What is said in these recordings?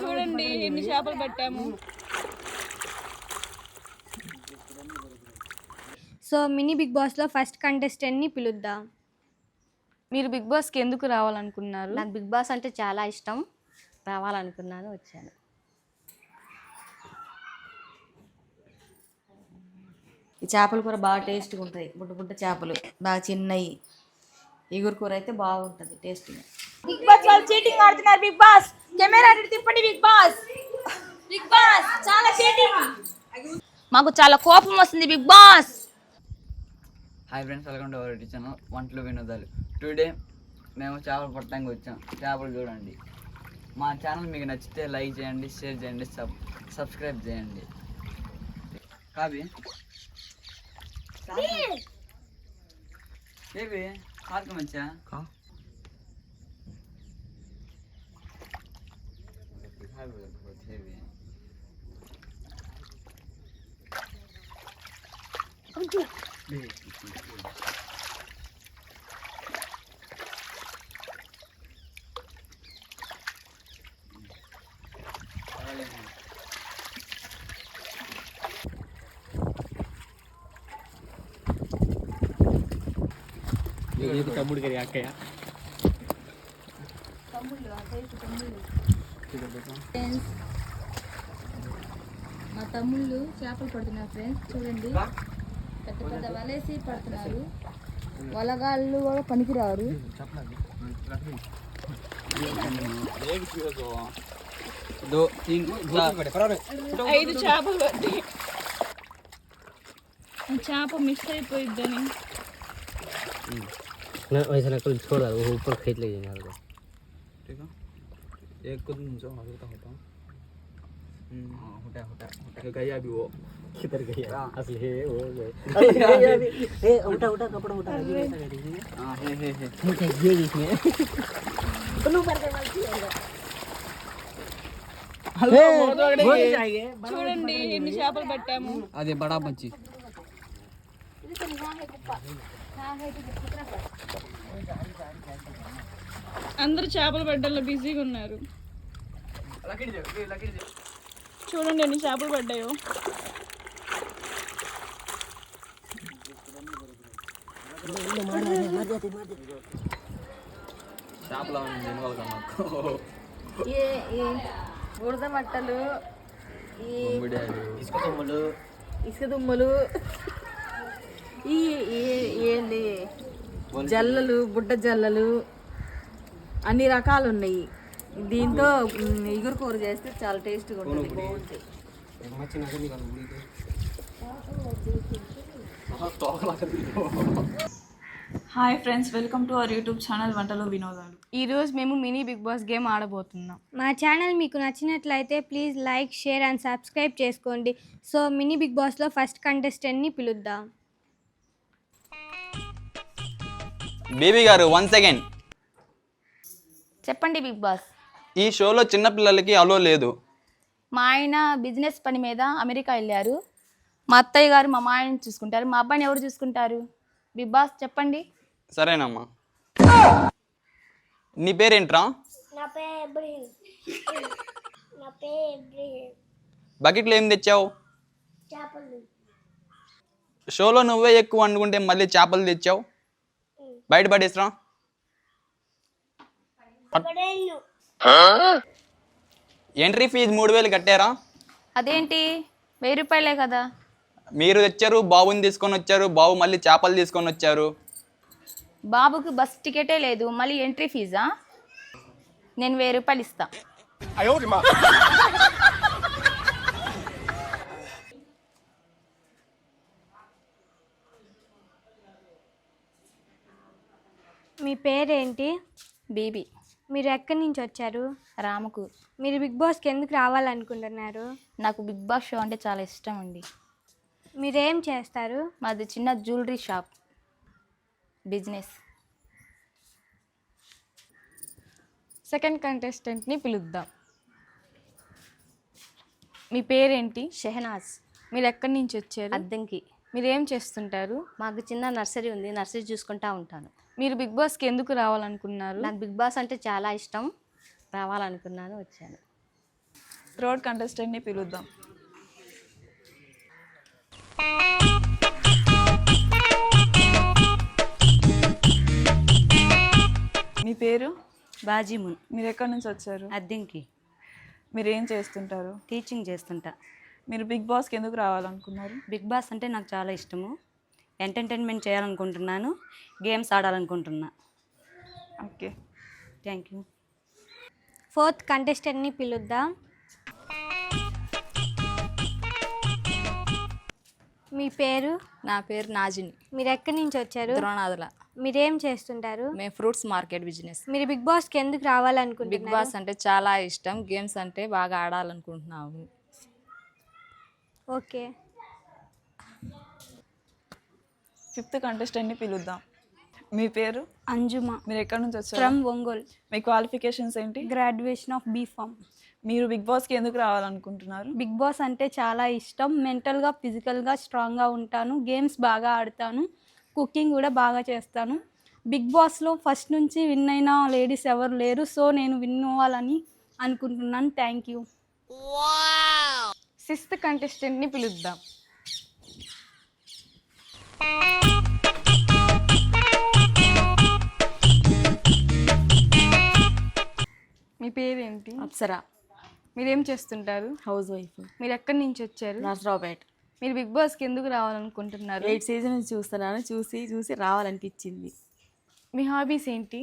చూడండి ఎన్ని చేపలు పట్టాము. సో మినీ బిగ్ బాస్లో ఫస్ట్ కంటెస్టెంట్ని పిలుద్దాం. మీరు బిగ్ బాస్కి ఎందుకు రావాలనుకున్నారు? నాకు బిగ్ బాస్ అంటే చాలా ఇష్టం, రావాలనుకున్నాను, వచ్చాను. ఈ చేపల కూర బాగా టేస్ట్గా ఉంటాయి, బుడ్డ బుడ్డ చేపలు బాగా చిన్నవి. ఇగురు కూర అయితే బాగుంటుంది టేస్ట్గా. బిగ్ బాస్ వాళ్ళు చీటింగ్ ఆడుతున్నారు. బిగ్ బాస్ కెమెరా తిప్పండి. బిగ్ బాస్ చాలా చీటింగ్. మాకు చాలా కోపం వస్తుంది. Bigg Boss. Hi friends, welcome to our channel వంటలు వినోదాలు. టుడే మేము చేపలు పట్టడానికి వచ్చాం. చేపలు చూడండి. మా ఛానల్ మీకు నచ్చితే లైక్ చేయండి, షేర్ చేయండి, సబ్స్క్రైబ్ చేయండి. కావి ఏవి కార్కు మంచిగా తమ్ముడు గారి అక్కయ్య మా తమ్ముళ్ళు చేపలు పడుతున్నారు ఫ్రెండ్స్. చూడండి, పెద్ద పెద్ద వలేసి పడుతున్నారు. వలగాళ్ళు కూడా పనికిరారు. 5 చేపలు పట్టి చేప మిస్ అయిపోయిద్దని वैसे नकल छोड़ रहा वो ऊपर खींच ले जाएंगे आपको. ठीक है, एक को जो होता होता होता होता होता गया भी वो किधर गया असली है वो गए ए उठा उठा कपड़ा उठा हां हे ये इसमें ब्लू पर के मत చూడండి ఎన్ని చేపలు పట్టాము. అదే బడా మంచి అందరూ చేపలు పడ్డంలో బిజీగా ఉన్నారు. చూడండి ఎన్ని చేపలు పడ్డాయో. బురద మట్టలు, ఇసుక దుమ్ములు, ఏంది జల్లలు, బుడ్డ జల్లలు, అన్ని రకాలు ఉన్నాయి. దీంతో ఇగురు కూర చేస్తే చాలా టేస్ట్గా ఉంటుంది, బాగుంటుంది. Hi friends, welcome to our YouTube channel వంటలు వినోదాలు. ఈరోజు మేము మినీ బిగ్ బాస్ గేమ్ ఆడబోతున్నాం. మా ఛానల్ మీకు నచ్చినట్లయితే please like, share and subscribe చేసుకోండి. సో మినీ బిగ్ బాస్లో ఫస్ట్ కంటెస్టెంట్ని పిలుద్దాం. బేబీ గారు, 1 సెకండ్. చెప్పండి బిగ్ బాస్. ఈ షోలో చిన్నపిల్లలకి అలో లేదు. మా ఆయన బిజినెస్ పని మీద అమెరికా వెళ్ళారు. మా అత్తయ్య గారు మా మాయని చూసుకుంటారు. మా అబ్బాయిని ఎవరు చూసుకుంటారు? బిగ్ బాస్ చెప్పండి. సరేనమ్మా. నీ పేరేంట్రా? బకెట్లో ఏం తెచ్చావు? షోలో నువ్వే ఎక్కువ వండుకుంటే మళ్ళీ చేపలు తెచ్చావు. బయట పడేసరా. ఎంట్రీ ఫీజు 3000 కట్టారా? అదేంటి, 1000 రూపాయలే కదా. మీరు తెచ్చారు, బాబుని తీసుకొని వచ్చారు, బాబు మళ్ళీ చేపలు తీసుకొని వచ్చారు. బాబుకి బస్ టికెటే లేదు, మళ్ళీ ఎంట్రీ ఫీజా? నేను 1000 రూపాయలు ఇస్తా. మీ పేరేంటి? బీబీ. మీరు ఎక్కడి నుంచి వచ్చారు? రామకు. మీరు బిగ్ బాస్కి ఎందుకు రావాలనుకుంటున్నారు? నాకు బిగ్ బాస్ షో అంటే చాలా ఇష్టం అండి. మీరేం చేస్తారు? మాది చిన్న జ్యువెలరీ షాప్ బిజినెస్. సెకండ్ కంటెస్టెంట్ని పిలుద్దాం. మీ పేరేంటి? షెహనాజ్. మీరు ఎక్కడి నుంచి వచ్చారు? అద్దంకి. మీరు ఏం చేస్తుంటారు? మాకు చిన్న నర్సరీ ఉంది, నర్సరీ చూసుకుంటా ఉంటాను. మీరు బిగ్ బాస్కి ఎందుకు రావాలనుకున్నారు? నాకు బిగ్ బాస్ అంటే చాలా ఇష్టం, రావాలనుకున్నాను, వచ్చాను. థర్డ్ కంటెస్టెంట్ని పిలుద్దాం. మీ పేరు? బాజీమున్. మీరు ఎక్కడి నుంచి వచ్చారు? అద్దెంకి. మీరు ఏం చేస్తుంటారు? టీచింగ్ చేస్తుంటా. మీరు బిగ్ బాస్కి ఎందుకు రావాలనుకున్నారు? బిగ్ బాస్ అంటే నాకు చాలా ఇష్టము. ఎంటర్టైన్మెంట్ చేయాలనుకుంటున్నాను, గేమ్స్ ఆడాలనుకుంటున్నా. Okay, thank you. 4th కంటెస్టెంట్ని పిలుద్దాం. మీ పేరు? నా పేరు నాజిని. మీరు ఎక్కడి నుంచి వచ్చారు? ద్రోణాదుల. మీరేం చేస్తుంటారు? మేము ఫ్రూట్స్ మార్కెట్ బిజినెస్. మీరు బిగ్ బాస్కి ఎందుకు రావాలనుకుంటున్నారు? బిగ్ బాస్ అంటే చాలా ఇష్టం, గేమ్స్ అంటే బాగా ఆడాలనుకుంటున్నాము. ఓకే. 5th కంటెస్టెంట్ని పిలుద్దాం. మీ పేరు? అంజుమ. మీరు ఎక్కడి నుంచి వచ్చారు? ఫ్రమ్ ఒంగోల్. మీ క్వాలిఫికేషన్స్ ఏంటి? Graduation of B Pharm. మీరు బిగ్ బాస్కి ఎందుకు రావాలనుకుంటున్నారు? బిగ్ బాస్ అంటే చాలా ఇష్టం. మెంటల్గా ఫిజికల్గా స్ట్రాంగ్గా ఉంటాను, గేమ్స్ బాగా ఆడతాను, కుకింగ్ కూడా బాగా చేస్తాను. బిగ్ బాస్లో ఫస్ట్ నుంచి విన్ అయిన లేడీస్ ఎవరు లేరు, సో నేను విన్ అవ్వాలని అనుకుంటున్నాను. Thank you. 6th కంటెస్టెంట్ని పిలుద్దాం. మీ పేరేంటి? అప్సరా. మీరేం చేస్తుంటారు? House wife. మీరు ఎక్కడి నుంచి వచ్చారు? నర్సరావుపేట. మీరు బిగ్ బాస్కి ఎందుకు రావాలనుకుంటున్నారు? 8 సీజన్ నుంచి చూస్తున్నాను, చూసి రావాలనిపించింది. మీ హాబీస్ ఏంటి?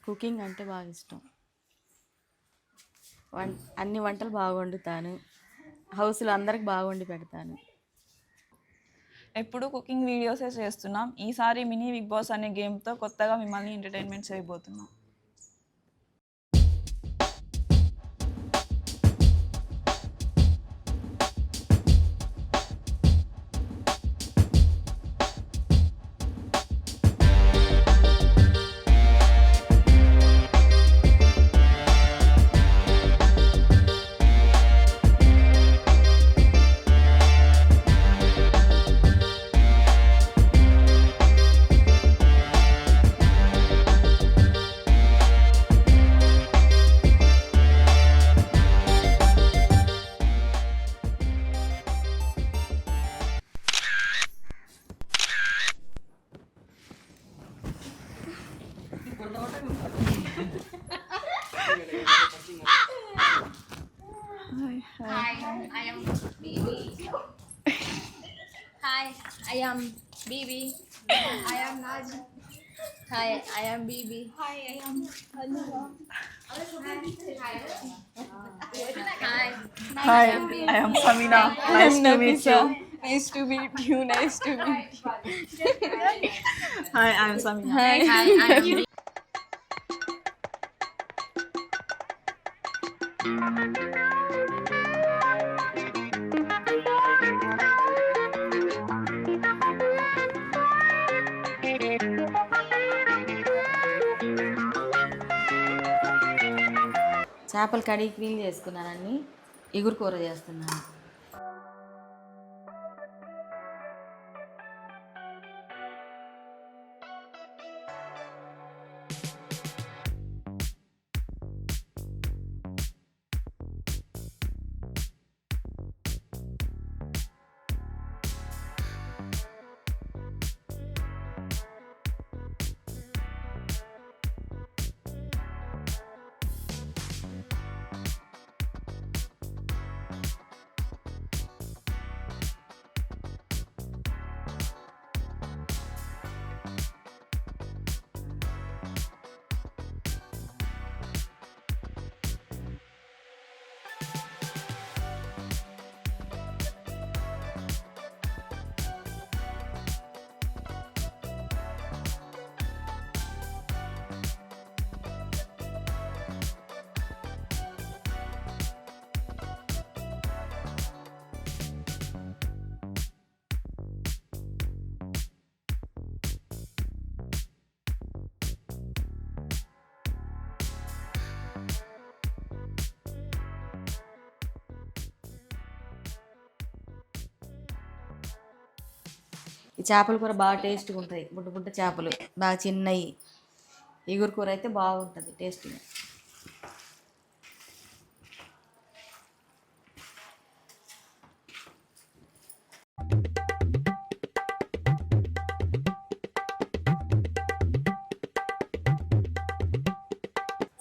కుకింగ్ అంటే బాగా ఇష్టం. అన్ని వంటలు బాగా వండుతాను, హౌస్లో అందరికి బాగా వండి పెడతాను. ఎప్పుడు కుకింగ్ వీడియోసే చేస్తున్నాం. ఈసారి మినీ బిగ్ బాస్ అనే గేమ్తో కొత్తగా మిమ్మల్ని ఎంటర్టైన్మెంట్ చేయబోతున్నాం. Hi, I am Bibi. I am Naji. Hi, I am Bibi. Hi, I am Anuva. Hi. Hi, I am Samina. Nice to meet you. Nice to meet you. Nice to meet you. Hi, I am Samina. Hi, I am Bibi. చేపలు కడిగి clean చేసుకున్నానని ఇగురు కూర చేస్తున్నాను. ఈ చేపల కూర బాగా టేస్ట్గా ఉంటుంది. బుడ్డ బుడ్డ చేపలు బాగా చిన్నవి. ఇగురు కూర అయితే బాగుంటుంది టేస్ట్గా.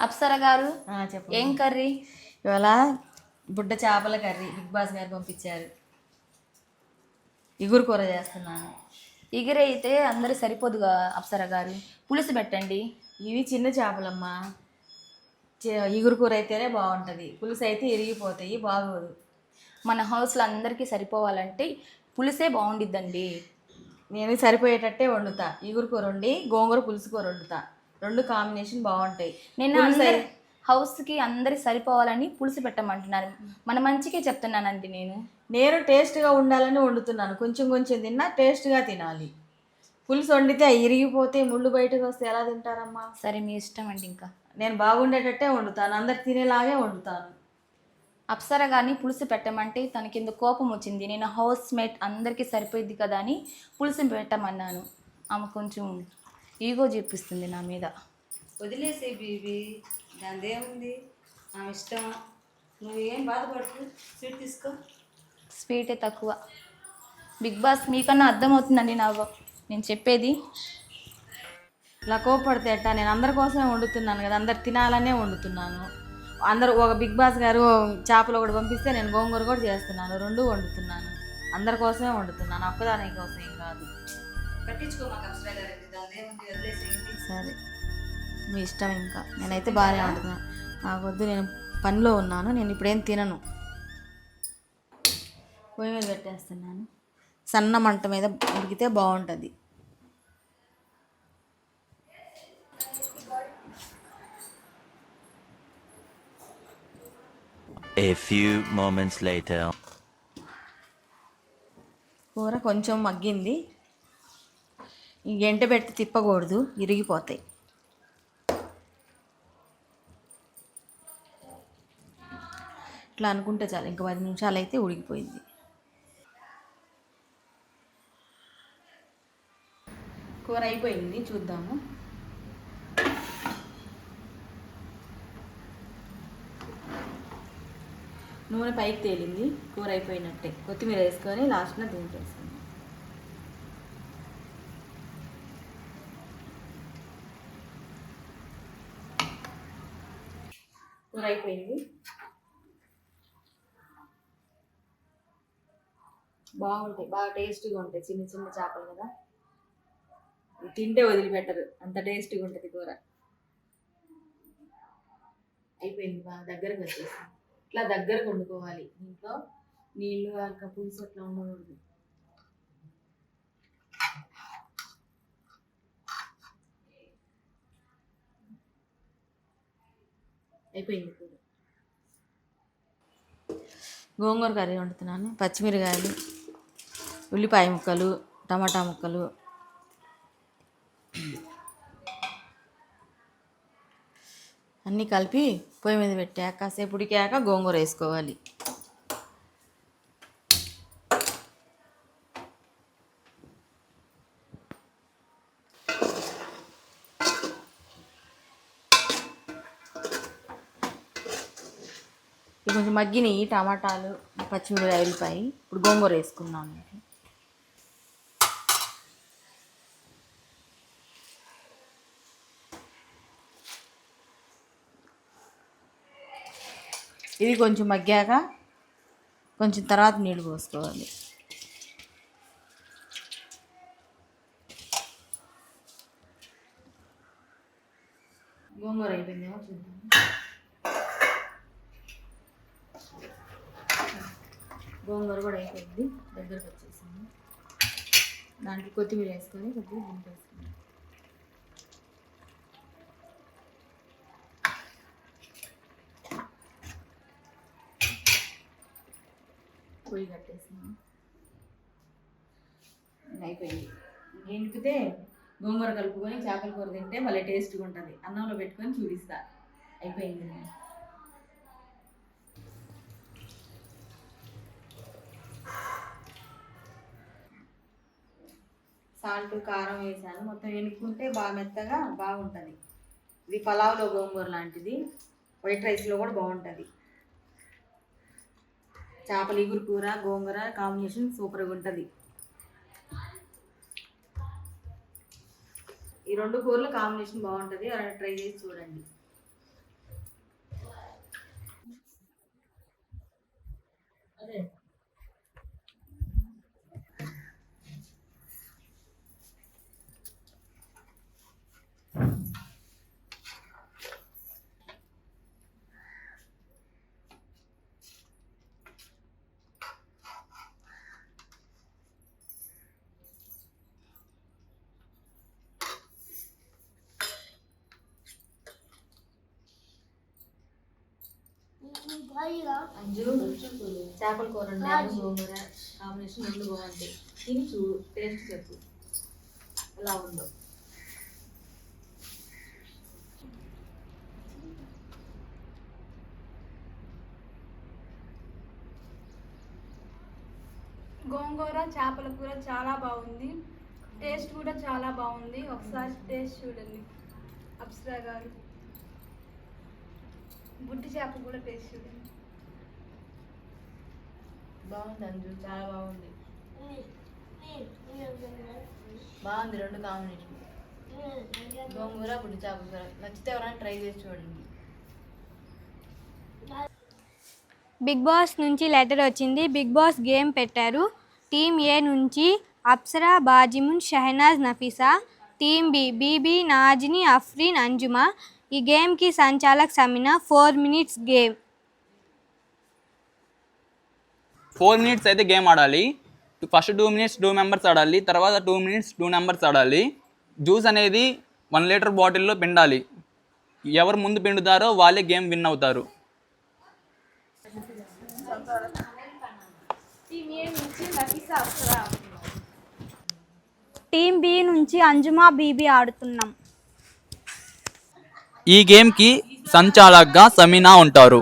అప్సర గారు చెప్పు. ఏం కర్రీ? ఇవాళ బుడ్డ చేపల కర్రీ బిగ్ బాస్ గారు పంపించారు. ఇగురు కూర చేస్తున్నాను. ఇగురైతే అందరూ సరిపోదుగా అప్సర గారు, పులుసు పెట్టండి. ఇవి చిన్న చేపలమ్మా. ఇగురు కూర అయితేనే బాగుంటుంది, పులుసు అయితే ఇరిగిపోతాయి, బాగోదు. మన హౌస్లో అందరికీ సరిపోవాలంటే పులుసే బాగుండిద్దండి. నేను సరిపోయేటట్టే వండుతా. ఇగురు కూర వండి గోంగూర పులుసు కూర వండుతా, రెండు కాంబినేషన్ బాగుంటాయి. నేను అందరి హౌస్కి అందరి సరిపోవాలని పులుసు పెట్టమంటున్నాను, మన మంచికే చెప్తున్నానండి. నేను టేస్ట్గా ఉండాలని వండుతున్నాను. కొంచెం కొంచెం తిన్నా టేస్ట్గా తినాలి. పులుసు వండితే ఇరిగిపోతే ముళ్ళు బయటకు వస్తే ఎలా తింటారమ్మా? సరే మీ ఇష్టం అండి. ఇంకా నేను బాగుండేటట్టే వండుతాను, అందరు తినేలాగే వండుతాను. అప్సర గారిని పులుసు పెట్టమంటే తనకి ఎందుకు కోపం వచ్చింది. నేను హౌస్ మేట్ అందరికీ సరిపోయిద్ది కదా అని పులుసు పెట్టమన్నాను. ఆమె కొంచెం ఈగో చూపిస్తుంది నా మీద. వదిలేసే బీబీ, దానిదేముంది, ఆమె ఇష్టం. నువ్వు ఏం బాధపడకు, స్వీట్ తీసుకో. స్వీటే తక్కువ. బిగ్ బాస్ మీకన్నా అర్థమవుతుందండి నేను చెప్పేది. ఇలా కోపడితే ఎట్టా? నేను అందరి కోసమే వండుతున్నాను కదా, అందరు తినాలనే వండుతున్నాను. అందరూ ఒక బిగ్ బాస్ గారు చేపలు ఒకటి పంపిస్తే నేను గోంగూర కూడా చేస్తున్నాను, రెండు వండుతున్నాను. అందరి కోసమే వండుతున్నాను, ఒక్కదాని కోసం ఏం కాదు. పట్టించుకో మాకు అప్సర గారు, దానిదేముంది, వదిలేసేయండి. సరే మీ ఇష్టం. ఇంకా నేనైతే బాగానే వండుతున్నాను. నాకు వద్దు, నేను పనిలో ఉన్నాను, నేను ఇప్పుడేం తినను. పొయ్యి మీద పెట్టేస్తున్నాను. సన్న మంట మీద ఉడికితే బాగుంటుంది. A few moments later. కూర కొంచెం మగ్గింది. ఈ గంట పెట్టి తిప్పకూడదు, ఇరిగిపోతాయి. ఇట్లా అనుకుంటే చాలు, ఇంకా 10 నిమిషాలు అయితే ఉడికిపోయింది. కూర అయిపోయింది, చూద్దాము. నూనె పైకి తేలింది, కూర అయిపోయినట్టే. కొత్తిమీర వేసుకొని లాస్ట్న దింపేసుకుందాం. కూర అయిపోయింది. బాగుంటాయి, బాగా టేస్టీగా ఉంటాయి. చిన్న చిన్న చేపలు కదా, తింటే వదిలిపెట్టరు, అంత టేస్టీగా ఉంటుంది కూర. అయిపోయింది, బాగా దగ్గరకు వచ్చేసింది. ఇట్లా దగ్గరకు వండుకోవాలి. దీంట్లో నీళ్ళు పులుసు అట్లా ఉండకూడదు. అయిపోయింది కూర. గోంగూర కర్రీ వండుతున్నాను. పచ్చిమిరకాయలు, ఉల్లిపాయ ముక్కలు, టమాటా ముక్కలు, అన్నీ కలిపి పొయ్యి మీద పెట్టాక కాసేపు ఉడికాక గోంగూర వేసుకోవాలి. ఇది కొంచెం మగ్గినాయి టమాటాలు, పచ్చిమిరకాయ, ఉల్లిపాయ. ఇప్పుడు గోంగూర వేసుకున్నాను. ఇది కొంచెం మగ్గాక కొంచెం తర్వాత నీళ్ళు పోసుకోవాలి. గోంగూర అయిపోయిందేమో చూద్దాం. గోంగూర కూడా అయిపోయింది, దగ్గరకు వచ్చేసింది. దాంట్లో కొత్తిమీర వేసుకొని కొద్దిగా దింపేసుకుందాం. పొయ్యి కట్టేసాను, అయిపోయింది. ఇంకితే గోంగూర కలుపుకొని చేపల కూర తింటే మళ్ళీ టేస్ట్గా ఉంటుంది. అన్నంలో పెట్టుకొని చూపిస్తా. అయిపోయింది. సాల్ట్ కారం వేసాను, మొత్తం ఎనుక్కుంటే బాగా మెత్తగా బాగుంటుంది. ఇది పలావ్లో గోంగూర లాంటిది, వైట్ రైస్లో కూడా బాగుంటుంది. చేపల ఇగురు కూర గోంగూర కాంబినేషన్ సూపర్గా ఉంటుంది. ఈ రెండు కూరలు కాంబినేషన్ బాగుంటుంది, అలా ట్రై చేసి చూడండి. అంజు చేపల కూర వండాను, గోంగూర కాంబినేషన్ రెండు బాగుంటాయి. తిని చూడు, టేస్ట్ చెప్పు ఎలా ఉందో. గోంగూర చేపల కూర చాలా బాగుంది, టేస్ట్ కూడా చాలా బాగుంది. ఒకసారి టేస్ట్ చూడండి అప్సరా గారు. బుడ్డి చేప కూడా టేస్ట్ చూడండి. బాగుంది అంజు, చాలా బాగుంది. బాగుంది రెండు కాంబినేషన్, గోంగూర బుడ్డి చేపల కూర. నచ్చితే ఎవరైనా ట్రై చేసి చూడండి. బిగ్ బాస్ నుంచి లెటర్ వచ్చింది. బిగ్ బాస్ గేమ్ పెట్టారు. టీమ్ ఏ నుంచి అప్సరా, బాజిమున్, షహనాజ్, నఫీసా. Team B Bibi, Nazini, Afreen, Anjuma. ఈ గేమ్కి సంచాలక్ సమీనా. 4 minutes game. 4 minutes అయితే గేమ్ ఆడాలి. ఫస్ట్ 2 minutes 2 members ఆడాలి, తర్వాత 2 minutes 2 members ఆడాలి. జ్యూస్ అనేది 1 liter బాటిల్లో పిండాలి. ఎవరు ముందు పిండుతారో వాళ్ళే గేమ్ విన్ అవుతారు. టీమ్ బి నుంచి అంజుమా, బీబీ ఆడుతున్నాం. ఈ గేమ్కి సంచాలక్గా సమీనా ఉంటారు.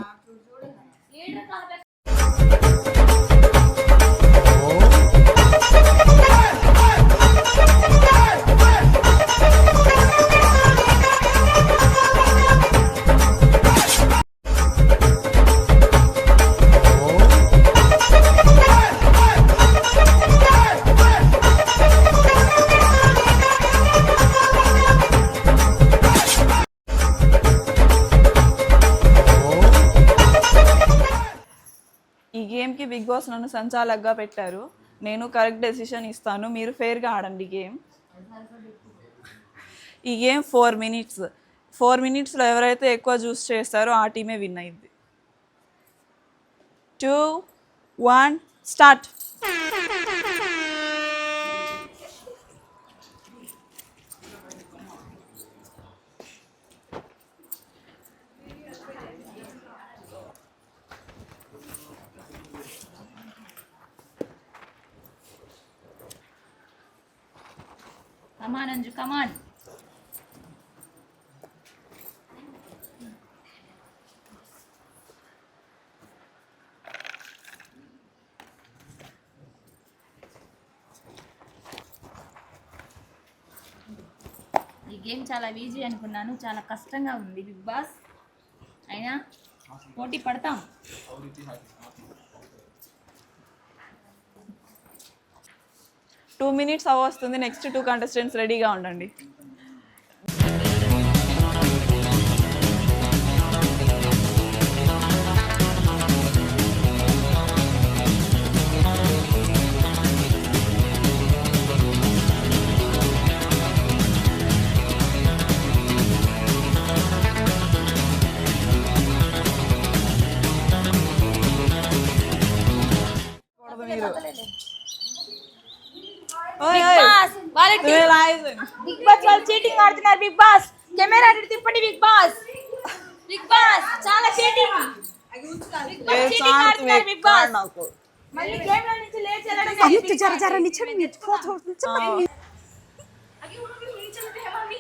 ఈ గేమ్కి బిగ్ బాస్ నన్ను సంచాలక్గా పెట్టారు. నేను కరెక్ట్ డెసిషన్ ఇస్తాను, మీరు ఫెయిర్గా ఆడండి గేమ్. ఈ గేమ్ 4 minutes. 4 minutesలో ఎవరైతే ఎక్కువ జ్యూస్ చేస్తారో ఆ టీమే విన్ అయింది. 2, 1 స్టార్ట్. కమాన్ అంజు, కమాన్. ఈ గేమ్ చాలా ఈజీ అనుకున్నాను, చాలా కష్టంగా ఉంది బిగ్ బాస్. అయినా పోటీ పడతాం. 2 minutes వస్తుంది. నెక్స్ట్ 2 contestants రెడీగా ఉండండి. బిగ్ బాస్ వాళ్ళు చీటింగ్ ఆడుతున్నారు. బిగ్ బాస్ కెమెరా తిప్పండి. బిగ్ బాస్, బిగ్ బాస్ చాలా చీటింగ్. బిగ్ బాస్ చీటింగ్ ఆడుతున్నారు. బిగ్ బాస్ మళ్ళీ గేమ్ లో నుంచి లేచి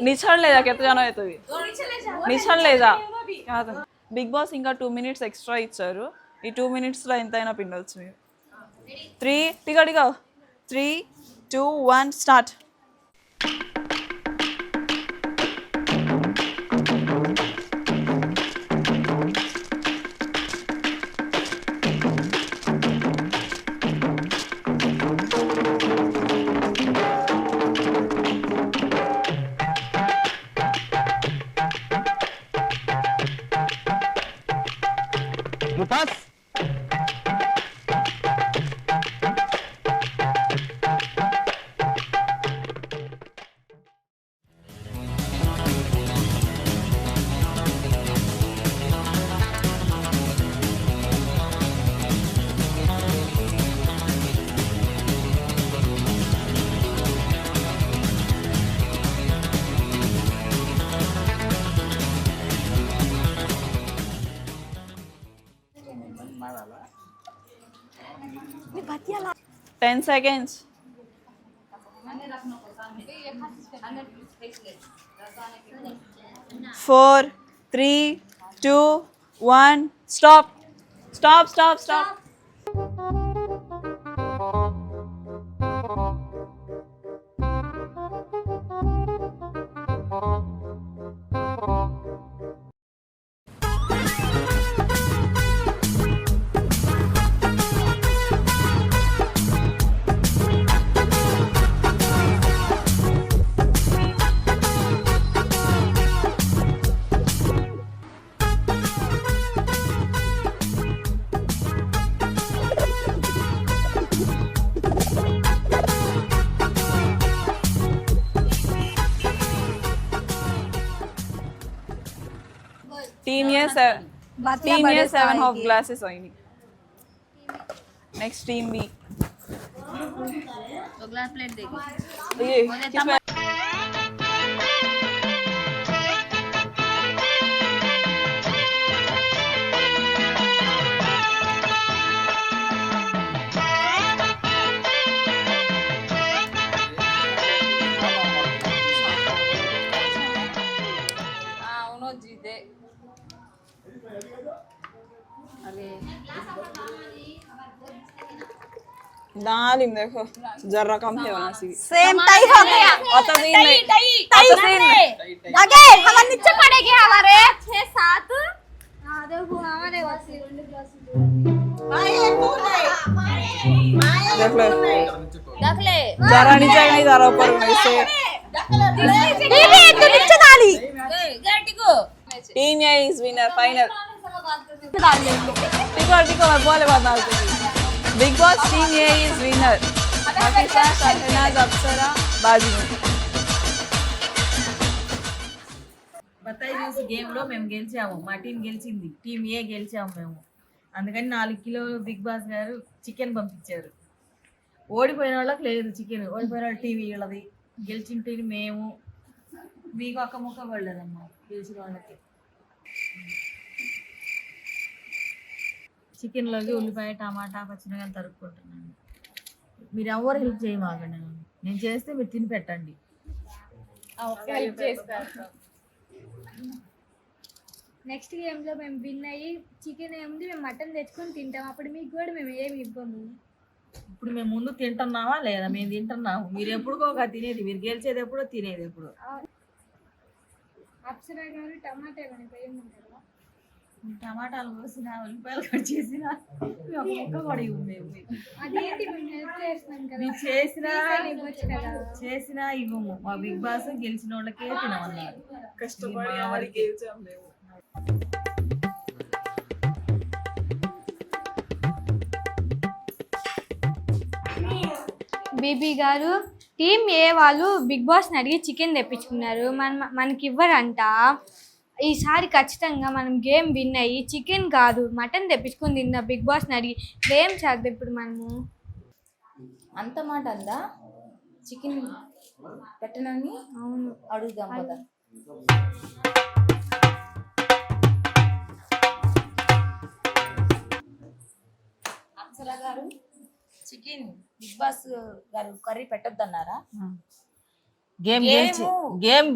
నిచ్చడం లేదా కెత్త జనం అవుతుంది. నిచ్చడం లేదా కాదు. బిగ్ బాస్ ఇంకా 2 minutes ఎక్స్ట్రా ఇచ్చారు. ఈ 2 minutesలో ఎంతైనా పిండవచ్చు మీరు. 3 టిగా 3, 2, 1 start. 10 seconds. 4, 3, 2, 1. Stop. Team A 7 half glasses అయినాయి. Next team B. दालिम देखो जरा कम है वहां से सेम टाई हो गया टाई अगेन हम नीचे पड़ेंगे हमारे 6 7 हां देखो हमारे वासी देख ले जरा नीचे नहीं जरा ऊपर नहीं से ये तो नीचे डाली गेटिको team A is winner final टिको मैं बोले बात ना Big Boss team A is winner Nafisa Shahnaz Apsara Bajimu బత్తాయి జ్యూస్ గేమ్లో మేము గెలిచాము, మా టీం గెలిచింది, టీం ఏ గెలిచాము మేము. అందుకని 4 కిలోలు బిగ్ బాస్ గారు చికెన్ పంపించారు. ఓడిపోయిన వాళ్ళకి లేదు చికెన్, ఓడిపోయిన వాళ్ళ టీవీ వీళ్ళది, గెలిచిన టీం మేము. మీకు ఒక్క ముక్క పడలేదమ్మా గెలిచిన వాళ్ళకి. చికెన్లోకి ఉల్లిపాయ టమాటా పచ్చిమిరకాయలు తరుక్కుంటున్నాను. మీరు ఎవరు హెల్ప్ చేయమాకండి, నేను చేస్తే మీరు తిని పెట్టండి. నెక్స్ట్ గేమ్లో మేము విన్ అయ్యి చికెన్ ఏముంది మేము మటన్ తెచ్చుకొని తింటాం, అప్పుడు మీకు కూడా మేము ఏమి ఇవ్వము. ఇప్పుడు మేము ముందు తింటున్నామా లేదా? మేము తింటున్నాము, మీరు ఎప్పుడుకోగా తినేది, మీరు గెలిచేది ఎప్పుడో తినేది ఎప్పుడు. అప్సరా గారు టమాటా ఏమైనా వేయమంటారా? టమాటాలు కోసిన ఉల్లిపాయలు కట్ చేసిన ఒక్క కూడా ఇవ్వము. అదేంటి మేము హెల్ప్ చేస్తున్నాం కదా, మీరు చేసినా ఇవ్వము. మా బిగ్ బాస్ గెలిచిన వాళ్ళకే తినమన్నారు. కష్టపడి గెలిచాం మేము. బీబీ గారు టీం ఏ వాళ్ళు బిగ్ బాస్ని అడిగి చికెన్ తెప్పించుకున్నారు, మనకి ఇవ్వరంట. ఈసారి ఖచ్చితంగా మనం గేమ్ విన్ అయ్యి చికెన్ కాదు మటన్ తెప్పించుకొని తిందాం. బిగ్ బాస్ని అడిగి ఏం చేద్దాం ఇప్పుడు మనము? అంత మాట అందా? చికెన్ పెట్టనని అవును అడుగుదాం కదా. అప్సరా గారు చికెన్ బిగ్ బాస్ గారు కర్రీ పెట్టొద్దన్నారా? గేమ్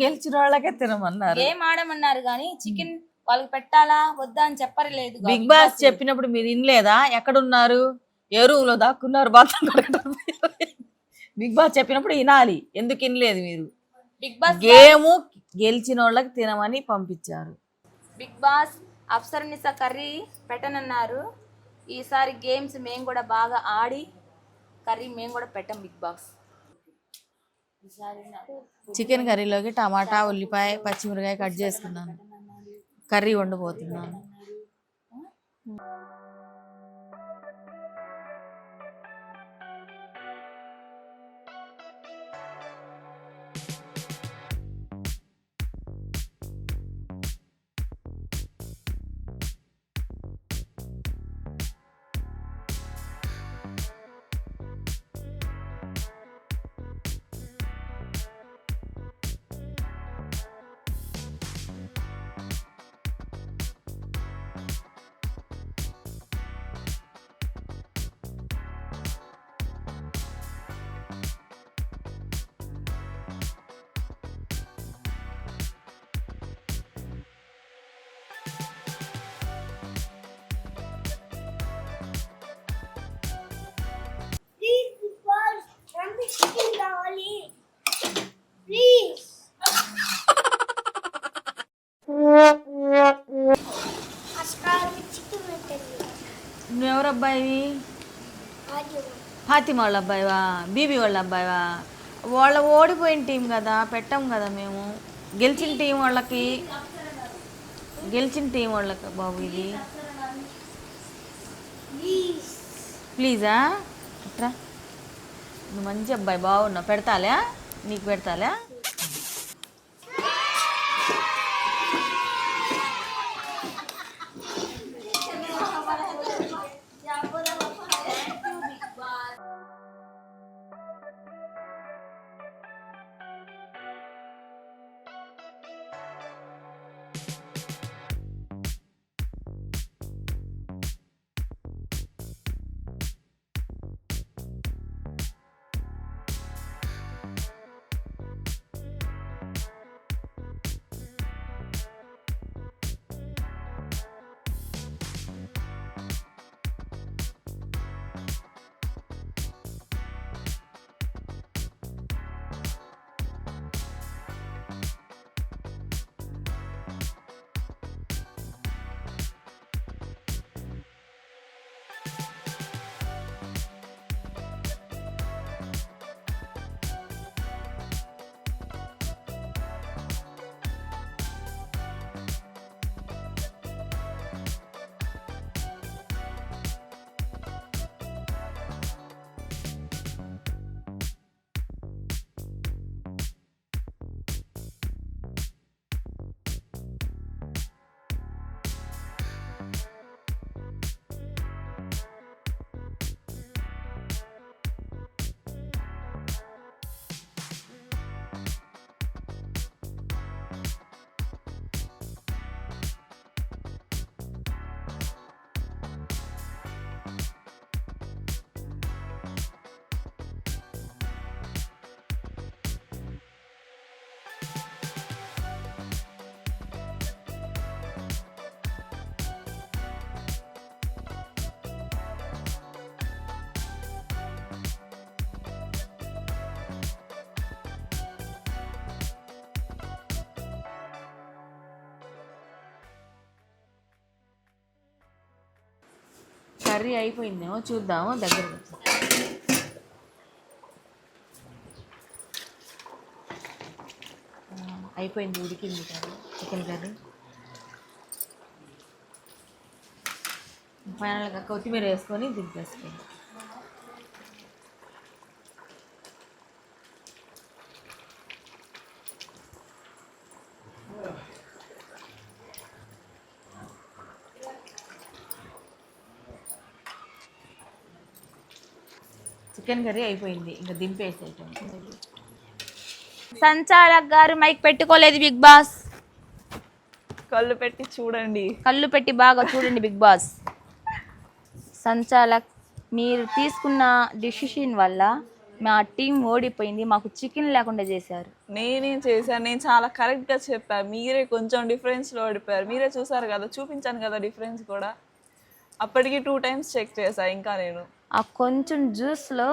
గెలిచిన వాళ్ళకే తినమన్నారు. గేమ్ ఆడమన్నారు కానీ చికెన్ వాళ్ళకి పెట్టాలా వద్దా అని చెప్పలేదు. బిగ్ బాస్ చెప్పినప్పుడు మీరు వినలేదా? ఎక్కడున్నారు? ఏ రూమ్ లో దాక్కున్నారు? బిగ్ బాస్ చెప్పినప్పుడు వినాలి, ఎందుకు వినలేదు మీరు? బిగ్ బాస్ గేమ్ గెలిచిన వాళ్ళకి తినమని పంపించారు. బిగ్ బాస్ అప్సరనిసా కర్రీ పెట్టనన్నారు. ఈసారి గేమ్స్ మేము కూడా బాగా ఆడి కర్రీ మేము కూడా పెట్టాం. బిగ్ బాస్ చికెన్ కర్రీలోకి టమాటా ఉల్లిపాయ పచ్చిమిరకాయ కట్ చేసుకున్నాను, కర్రీ వండబోతున్నాను. ఎవరు అబ్బాయివి? ఫాతిమా వాళ్ళ అబ్బాయివా? బీబీ వాళ్ళ అబ్బాయివా? వాళ్ళ ఓడిపోయిన టీం కదా, పెట్టాం కదా మేము. గెలిచిన టీం వాళ్ళకి బాబు ఇది. ప్లీజా అట్రా, నువ్వు మంచి అబ్బాయి, బాగున్నావు. పెడతాలే, నీకు పెడతాలే. కర్రీ అయిపోయిందేమో చూద్దాము, దగ్గరకు అయిపోయింది, ఉడికింది కర్రీ, చికెన్ కర్రీ. ఫైనల్గా కొత్తిమీర వేసుకొని దింపేసుకోండి. చికెన్ కర్రీ అయిపోయింది, ఇంకా దింపేసేయటం. సంచాలక్ గారు మైక్ పెట్టుకోలేదు బిగ్ బాస్. కళ్ళు పెట్టి చూడండి, కళ్ళు పెట్టి బాగా చూడండి బిగ్ బాస్. సంచాలక్, మీరు తీసుకున్న డిసిషన్ వల్ల మా టీం ఓడిపోయింది, మాకు చికెన్ లేకుండా చేశారు. నేనేం చేశాను? నేను చాలా కరెక్ట్గా చెప్పాను, మీరే కొంచెం డిఫరెన్స్లో ఓడిపోయారు. మీరే చూసారు కదా, చూపించాను కదా డిఫరెన్స్ కూడా. అప్పటికి 2 times చెక్ చేశా. ఇంకా నేను ఆ కొంచెం జ్యూస్లో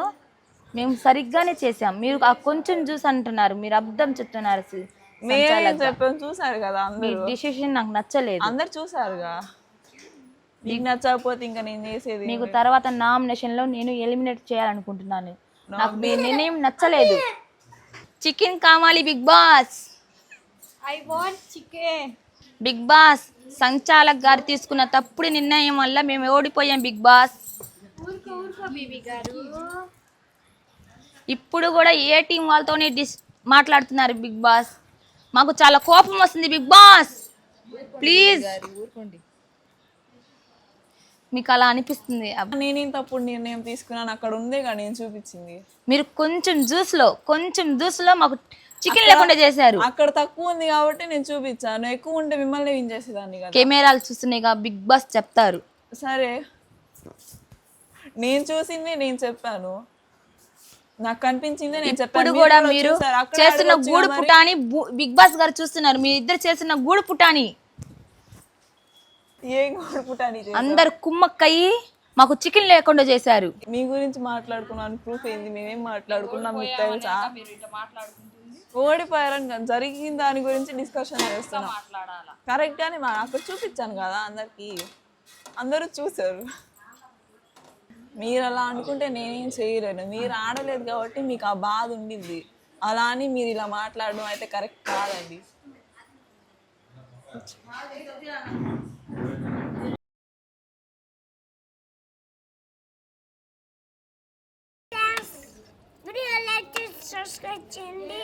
మేము సరిగ్గానే చేసాం, మీరు ఆ కొంచెం జ్యూస్ అంటున్నారు, మీరు అబద్ధం చెప్తున్నారు. నేనే చెప్పాను, చూసారు కదా మీ అందరూ. డిసిషన్ నాకు నచ్చలేదు. అందరు చూసారుగా, మీకు నచ్చకపోతే ఇంకా నేను చేసేది. మీకు తర్వాత నామినేషన్లో నేను ఎలిమినేట్ చేయాలనుకుంటున్నాను. నాకు మీ నిర్ణయం నచ్చలేదు. చికెన్ కావాలి Big Boss. I want chicken. Big Boss, సంచాలక్ గారు తీసుకున్న తప్పుడు నిర్ణయం వల్ల మేము ఓడిపోయాం బిగ్ బాస్. ఊరుకో బీబీ గారు. ఇప్పుడు కూడా ఏ టీం వాళ్ళతోనే మాట్లాడుతున్నారు బిగ్ బాస్. మాకు చాలా కోపం వస్తుంది బిగ్ బాస్. ప్లీజ్, మీకు అలా అనిపిస్తుంది. నేనేం తప్పుడు నిర్ణయం తీసుకున్నాను, అక్కడ ఉందేగా నేను చూపించింది. మీరు కొంచెం జ్యూస్లో మాకు చికెన్ లేకుండా చేశారు. అక్కడ తక్కువ ఉంది కాబట్టి నేను చూపించాను, ఎక్కువ ఉంటే మిమ్మల్ని విన్ చేసేదాన్ని కదా. కెమెరాలు చూస్తున్నాయిగా బిగ్ బాస్ చెప్తారు. సరే, నేను చూసింది నేను చెప్పాను, నాకు కనిపించింది నేను చెప్పాను. ఇప్పుడు కూడా మీరు చేస్తున్న గూడు పుటాని బిగ్ బాస్ గారు చూస్తున్నారు. మీ ఇద్దరు చేస్తున్న గూడు పుటాని ఏం గూడు పుటాని అందరు కుమ్మక్కయ్యి మాకు చికెన్ లేకుండా చేశారు. మీ గురించి మాట్లాడుకున్నాను, ప్రూఫ్ ఏంది? మేమేం మాట్లాడుకున్నాం మీకు తెలుసా? ఓడిపోయారని జరిగిన దాని గురించి డిస్కషన్ చేస్తున్నాం. కరెక్ట్ గానే అక్కడ చూపించాను కదా అందరికి, అందరూ చూసారు. మీరు అలా అనుకుంటే నేనేం చేయలేను. మీరు ఆడలేదు కాబట్టి మీకు ఆ బాధ ఉండింది. అలా అని మీరు ఇలా మాట్లాడడం అయితే కరెక్ట్ కాదండి. వీడియో లైక్ చేసి సబ్స్క్రైబ్ చేయండి.